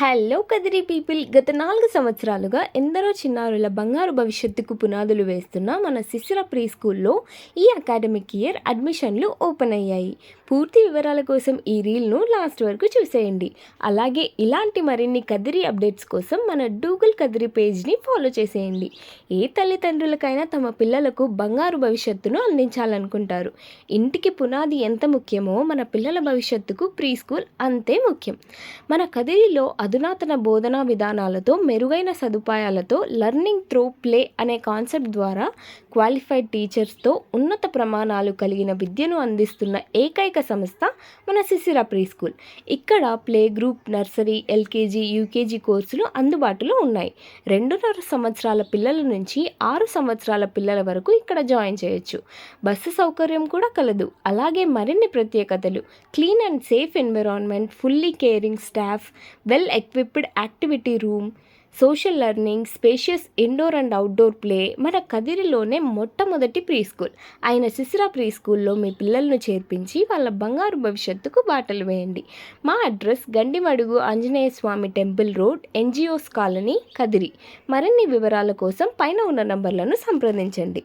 Hello Kadiri people. గత 4 సంవత్సరాలుగా ఎందరో చిన్నారుల బంగారు భవిష్యత్తుకు పునాదులు వేస్తున్న మన శిశిర ప్రీ స్కూల్లో ఈ అకాడమిక్ ఇయర్ అడ్మిషన్లు ఓపెన్ అయ్యాయి. పూర్తి వివరాల కోసం ఈ రీల్ను లాస్ట్ వరకు చూసేయండి. అలాగే ఇలాంటి మరిన్ని కదిరి అప్డేట్స్ కోసం మన గూగుల్ కదిరి పేజ్ని ఫాలో చేసేయండి. ఏ తల్లిదండ్రులకైనా తమ పిల్లలకు బంగారు భవిష్యత్తును అందించాలనుకుంటారు. ఇంటికి పునాది ఎంత ముఖ్యమో మన పిల్లల భవిష్యత్తుకు ప్రీ స్కూల్ అంతే ముఖ్యం. మన కదిరిలో అధునాతన బోధనా విధానాలతో, మెరుగైన సదుపాయాలతో, లర్నింగ్ త్రూ ప్లే అనే కాన్సెప్ట్ ద్వారా క్వాలిఫైడ్ టీచర్స్తో ఉన్నత ప్రమాణాలు కలిగిన విద్యను అందిస్తున్న ఏకైక సంస్థ మన శిశిర ప్రీ స్కూల్. ఇక్కడ play group, nursery, LKG, UKG కోర్సులు అందుబాటులో ఉన్నాయి. 2.5 సంవత్సరాల పిల్లల నుంచి 6 సంవత్సరాల పిల్లల వరకు ఇక్కడ జాయిన్ చేయొచ్చు. బస్సు సౌకర్యం కూడా కలదు. అలాగే మరిన్ని ప్రత్యేకతలు: clean and safe environment, fully caring staff, well equipped activity room, social learning, spacious indoor and outdoor play. మన కదిరిలోనే మొట్టమొదటి ప్రీ స్కూల్ అయిన శిశిర ప్రీ స్కూల్లో మీ పిల్లలను చేర్పించి వాళ్ళ బంగారు భవిష్యత్తుకు బాటలు వేయండి. మా address Gandimadugu Anjaneya Swamy temple road, NGOs colony, Kadiri. మరిన్ని వివరాల కోసం పైన ఉన్న నంబర్లను సంప్రదించండి.